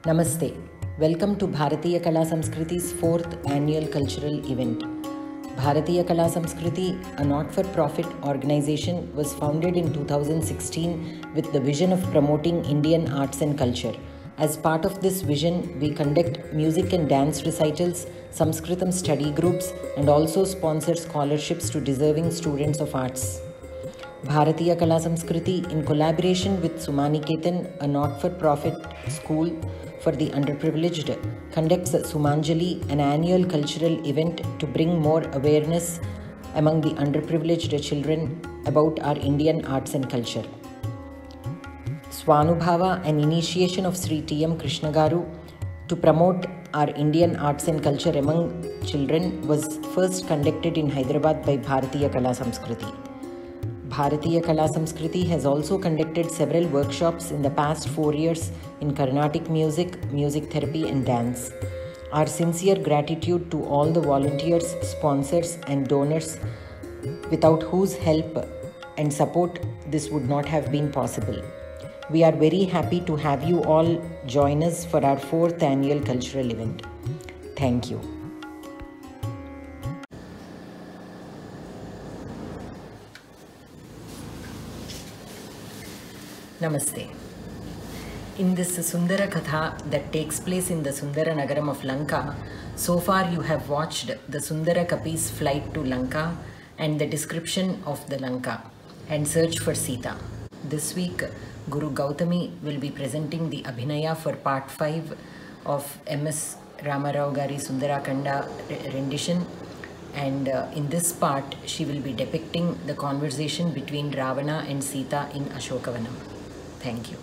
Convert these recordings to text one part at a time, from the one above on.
Namaste. Welcome to Bharatiya Kala Samskriti's 4th annual cultural event. Bharatiya Kala Samskriti, a not-for-profit organization, was founded in 2016 with the vision of promoting Indian arts and culture. As part of this vision, we conduct music and dance recitals, Sanskritam study groups, and also sponsor scholarships to deserving students of arts. Bharatiya Kala Samskriti, in collaboration with Sumaniketan, a not-for-profit school for the underprivileged, conducts Sumanjali, an annual cultural event to bring more awareness among the underprivileged children about our Indian arts and culture. Swanubhava, an initiation of Sri T.M. Krishna Garu to promote our Indian arts and culture among children, was first conducted in Hyderabad by Bharatiya Kala Samskriti. Bharatiya Kala Samskriti has also conducted several workshops in the past 4 years in Carnatic music, music therapy and dance. Our sincere gratitude to all the volunteers, sponsors and donors without whose help and support this would not have been possible. We are very happy to have you all join us for our 4th annual cultural event. Thank you. Namaste. In this Sundara Katha that takes place in the Sundara Nagaram of Lanka, so far you have watched the Sundara Kapi's flight to Lanka and the description of the Lanka and search for Sita. This week, Guru Gautami will be presenting the Abhinaya for part 5 of M.S. Ramarao Gari Sundarakanda rendition, and in this part she will be depicting the conversation between Ravana and Sita in Ashokavanam. Thank you.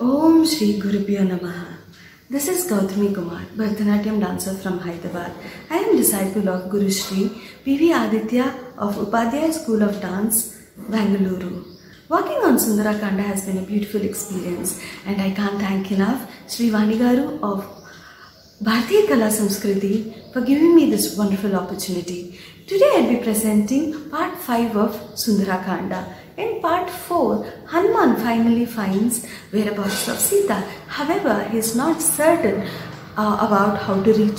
Om Shri Gurubhyo Namaha. This is Gautami Kumar, Bharatanatyam dancer from Hyderabad. I am disciple of Guru Shri P.V. Aditya of Upadhyaya School of Dance, Bangalore. Working on Sundarakanda has been a beautiful experience, and I can't thank enough Sri Vanigaru of Bharatiya Kala Samskriti for giving me this wonderful opportunity. Today I'll be presenting part 5 of Sundarakanda. In part 4, Hanuman finally finds whereabouts of Sita. However, he is not certain about how to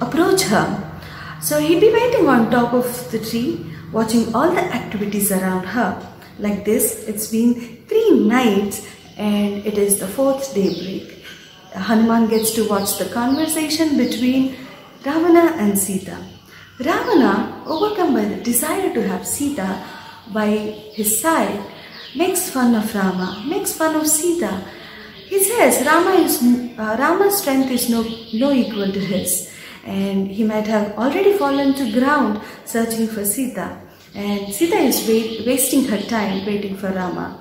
approach her. So he'll be waiting on top of the tree, watching all the activities around her. Like this, it's been 3 nights and it is the 4th daybreak. Hanuman gets to watch the conversation between Ravana and Sita. Ravana, overcome by the desire to have Sita by his side, makes fun of Rama, makes fun of Sita. He says Rama's strength is no equal to his, and he might have already fallen to ground searching for Sita, and Sita is wasting her time waiting for Rama.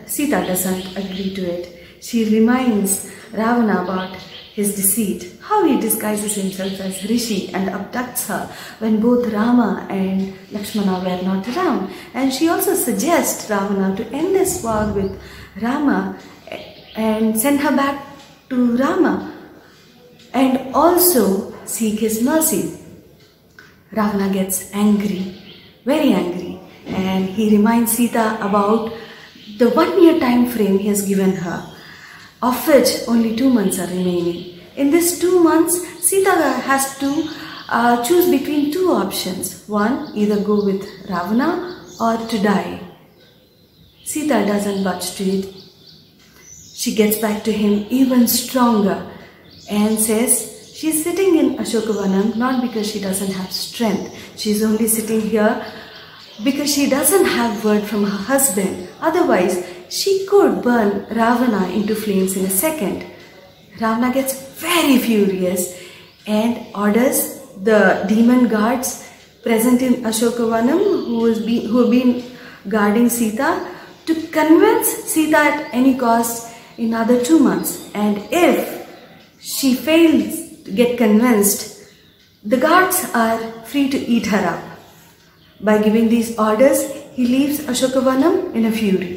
Sita doesn't agree to it. She reminds Ravana about his deceit, how he disguises himself as Rishi and abducts her when both Rama and Lakshmana were not around. And she also suggests Ravana to end this war with Rama and send her back to Rama and also seek his mercy. Ravana gets angry, very angry, and he reminds Sita about the 1 year time frame he has given her, of which only 2 months are remaining. In these 2 months, Sita has to choose between 2 options. One, either go with Ravana or to die. Sita doesn't budge to it. She gets back to him even stronger and says she's sitting in Ashokavanam not because she doesn't have strength. She's only sitting here because she doesn't have word from her husband. Otherwise, she could burn Ravana into flames in a second. Ravana gets very furious and orders the demon guards present in Ashokavanam who have been guarding Sita to convince Sita at any cost in another 2 months, and if she fails to get convinced, the guards are free to eat her up. By giving these orders, he leaves Ashokavanam in a fury.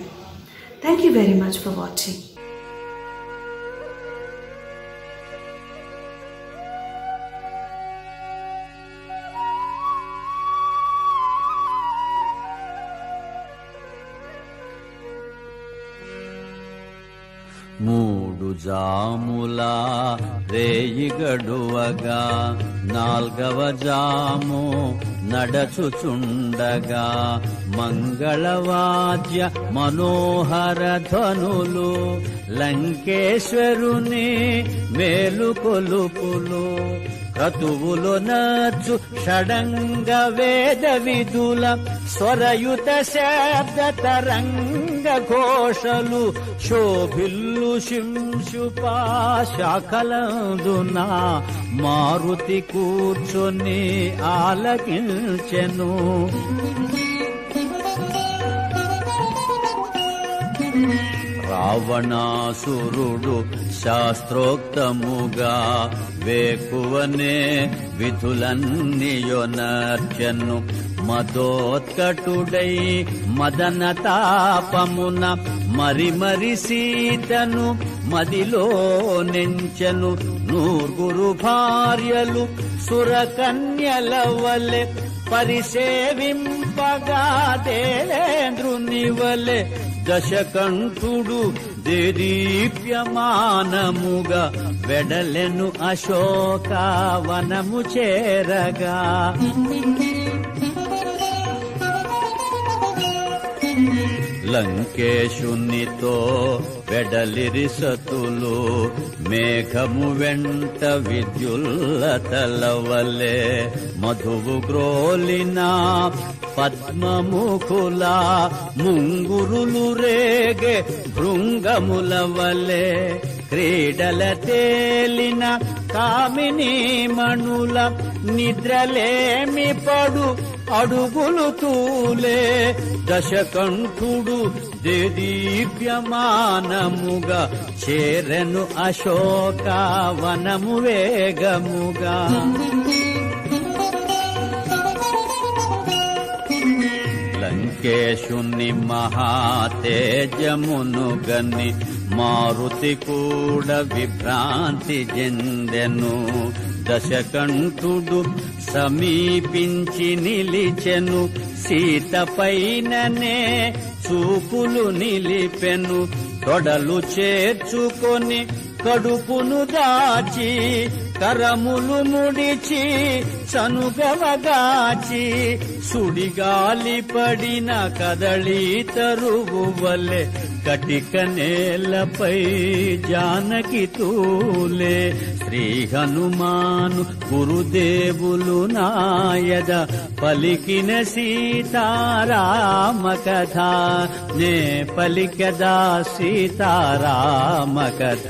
Thank you very much for watching. మూడు జాములా రేయి గడువగా నాల్గవ జాము నడచుచుండగా మంగళవాద్య మనోహర ధ్వనులు లంకేశ్వరుని మేలుకొలుపులు క్రతువులు నచ్చు షడంగ వేద విధుల స్వరయుత శబ్ద తరంగ ఘోషలు శోభిల్లు శింశుపా శాఖలందున మారుతి కూర్చొని ఆలకించెను. రావణాసురుడు శాస్త్రోక్తముగా వేకువనే విధులన్నీయొనర్చెను. మదోత్కటుడై మదన తాపమున మరి సీతను మదిలో నెంచెను. నూర్గురు భార్యలు సురకన్యల వలె పరిసేవింపగా దేవేంద్రుని వలె దశకంఠుడు దేదీప్యమానముగా వెడలెను అశోకవనము చేరగా. లంకేశునితో వెడలిరి సతులు మేఘము వెంట విద్యుల్లతల వలె మధువు గ్రోలిన పద్మముఖుల ముంగురులు రేగే భృంగముల వలె క్రీడల తేలిన కామిని మణుల నిద్రలేమి పడు అడుగులు తూలే దశకంఠుడు దేదీప్యమానముగా చేరెను అశోకవనము వేగముగా. లంకేశుని మహాతేజమును గని మారుతి కూడా విభ్రాంతి చెందెను. దశకంఠుడు సమీపించి నిలిచెను. సీత పైననే చూపులు నిలిపెను. తొడలు చేర్చుకొని కడుపును దాచి కరములు ముడిచి చనుగవగాచి సుడిగాలి పడిన కదళీ తరువు వలె కటిక నేలపై జానకి తూలే. శ్రీ హనుమాను గురుదేవులు నాయద పలికిన సీతారామ కథ నే పలికదా సీతారామ కథ.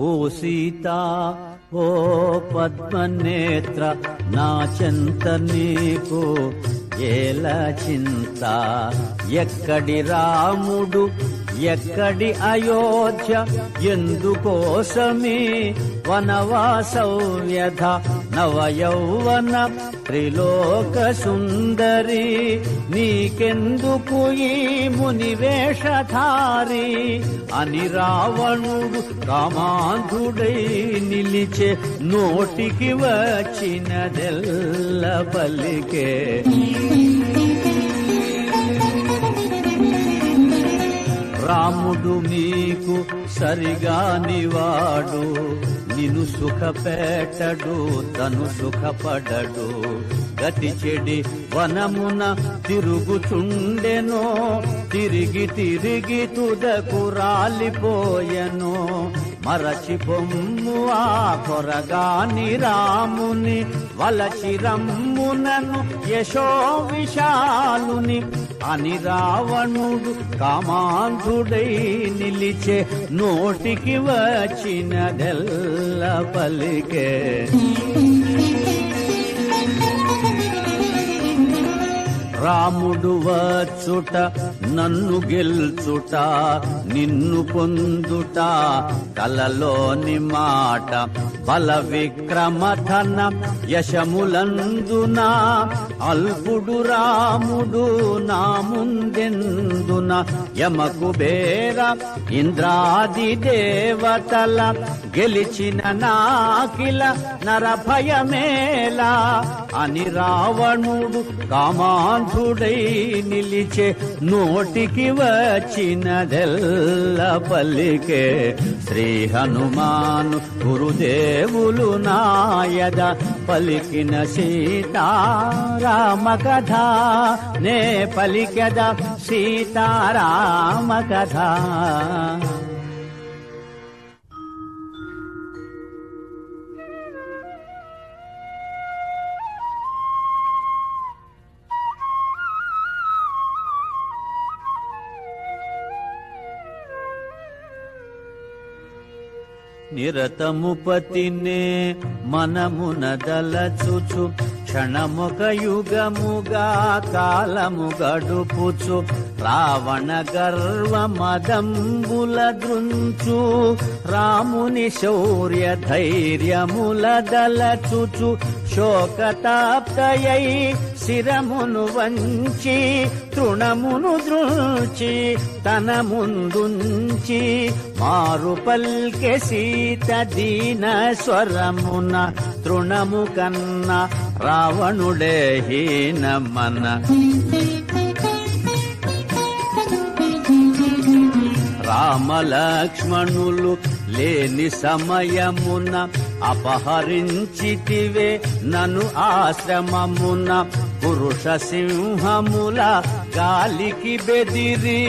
ఓ సీతా ఓ పద్మనేత్ర నా చెంత నీకు ఏల చింత. ఎక్కడి రాముడు ఎక్కడి అయోధ్య ఎందుకోసమే వనవాసవ్యధ. నవయౌవన త్రిలోక సుందరి నీకెందుకు ఈ మునివేషధారి అని రావణుడు కామాంధుడై నిలిచే నోటికి వచ్చినదెల్ల పలికే. రాముడు మీకు సరిగానివాడు నిన్ను సుఖపెట్టడు తను సుఖపడడు. గతి చెడి వనమున తిరుగుచుండెనో తిరిగి తిరిగి తుదకు రాలిపోయెనో. మరచి పొమ్ము ఆ కొరగాని రాముని వలచి రమ్మునను యశో విశాల చాలుని అని రావణుడు కామాంధుడై నిలిచే, నోటికి వచ్చినదెల్ల పలికే. రాముడు వచ్చుట నన్ను గెల్చుట, నిన్ను పొందుట కలలోని మాట. బల విక్రమధన యశములందున అల్పుడు రాముడు నా ముందెందున. యమకుబేర ఇంద్రాది దేవతల గెలిచిన నాకిల నరభయమేలా అని రావణుడు కామాంధుడై నిలిచే, నోటికి వచ్చినదెల్ల పలికే. శ్రీ హనుమాను గురుదేవులు నాయద పలికిన సీతారామ కథ, నే పలికద సీతారామ కథ. నిరతముపతినే మనమున దలచుచు, క్షణముక యుగముగా కాలము గడుపుచు. రావణ గర్వ మదంబుల దృంచు, రాముని శౌర్య ధైర్యముల దలచుచు. శోకతాప్తయై శిరమును వంచి, తృణమును దృంచి తన ముందుంచి. మారు పల్కె సీత దీన స్వరమున, తృణము కన్నా రావణుడే హీనమన. రామలక్ష్మణులు లేని సమయమున అపహరించితివే నన్ను ఆశ్రమమున. పురుష సింహముల గాలికి బెదిరి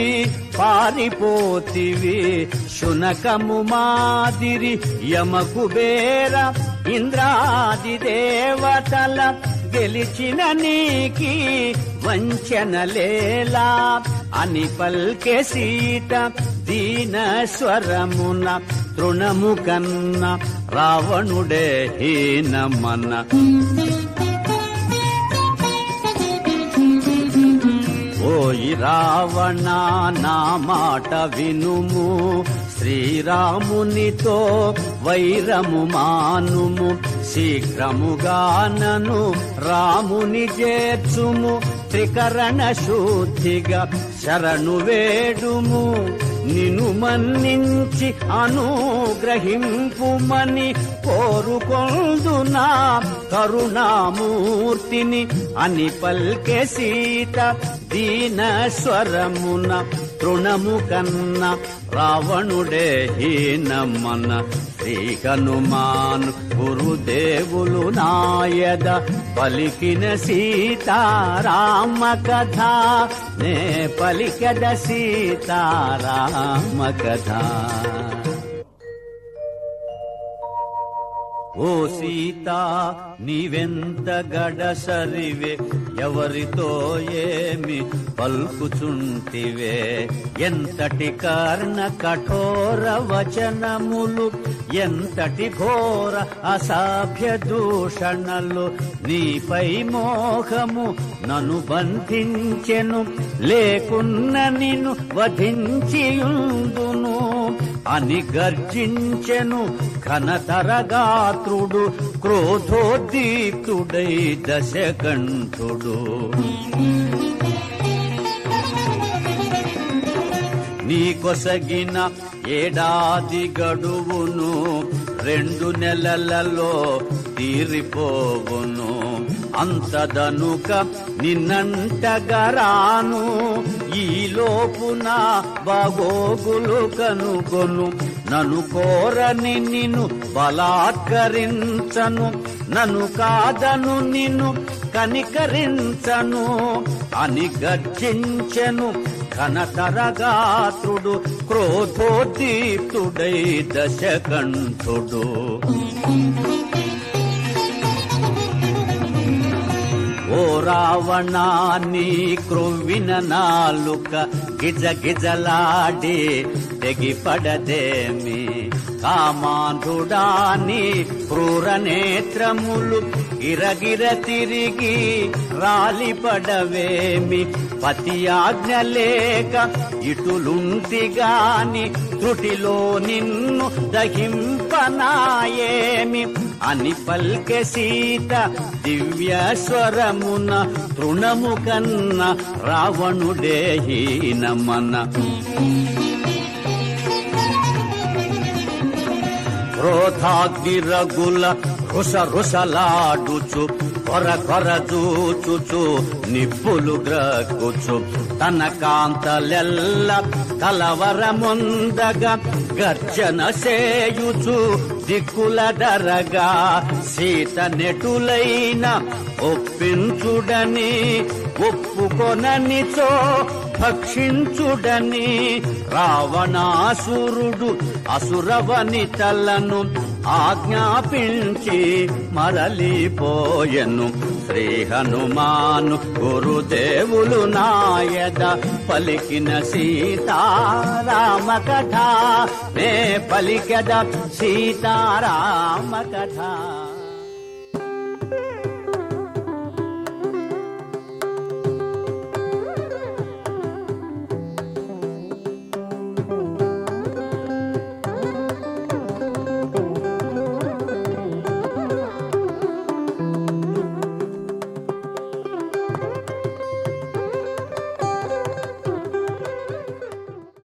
పారిపోతివి, శునకము మాదిరి. యమకుబేర ఇంద్రాది దేవతల గెలిచిన నీకి వంచనలేలా అని పల్కె సీత దీన స్వరమున. తృణము కన్నా రావణుడే హీనమన. ఓయి రావణ నా మాట వినుము, శ్రీరామునితో వైరము మానుము. శీఘ్రముగా నను రాముని చేర్చుము, త్రికరణ శుద్ధిగా శరణు వేడుము. నిన్ను మన్నించి అనుగ్రహింపుమని కోరుకొందునా కరుణామూర్తిని అని పల్కె సీత దీన స్వరమున. తృణము కన్నా రావణుడే హీనమన. శ్రీ హనుమాను గురుదేవులు నాయద పలికిన సీతారామ కథ, నే పలికద సీతారామ కథ. ఓ సీత నీవెంత గడసరివే, ఎవరితో ఏమి పలుకుచుంటివే. ఎంతటి కర్ణ కఠోర వచనములు, ఎంతటి ఘోర అసభ్య దూషణలు. నీపై మోహము నన్ను బంధించెను, లేకున్న నిన్ను వధించియుందును అని గర్జించెను ఘనతరగాత్రుడు. క్రోధోద్దీప్తుడై దశకంఠుడు. నీ కొసగిన ఏడాది గడువును 2 నెలలలో తీరిపోవును. అంతదనుక నిన్నంటగరాను, ఈ లోపున బాగోగులు కనుగొను. నన్ను కోరని నిన్ను బలాత్కరించను, నన్ను కాదను నిన్ను కనికరించను అని గర్జించెను ఘనతరగాత్రుడు. క్రోధోద్దీప్తుడై దశకంఠుడు. ఓ ఓ రావణాన్ని క్రొవ్విన నాలుక గిజగిజలాడి తెగిపడదేమి, కామాంధుడాని క్రూర నేత్రములు గిరగిర తిరిగి రాలిపడవేమి, పతి ఆజ్ఞ లేక ఇటులుంటిగాని త్రుటిలో నిన్ను దహింపనాయేమి అని పల్కె సీత దివ్య స్వరమున, తృణము కన్న రావణుడే హీనమన. క్రోధాగ్నిరగుల రుసరుసలాడుచు కొర కొర చూచుచు నిప్పులు గ్రక్కుచు, తన కాంతలెల్ల కలవరముందగా గర్జన సేయుచు దిక్కుల దరగా, సీత నెటులైన ఒప్పించుడని ఒప్పుకొననిచో భక్షించుడని రావణాసురుడు అసురవనితలను ఆజ్ఞాపించి మరలిపోయెను. శ్రీ హనుమాను గురుదేవులు నాయద పలికిన సీతారామ కథ, నే పలికద సీతారామ కథ.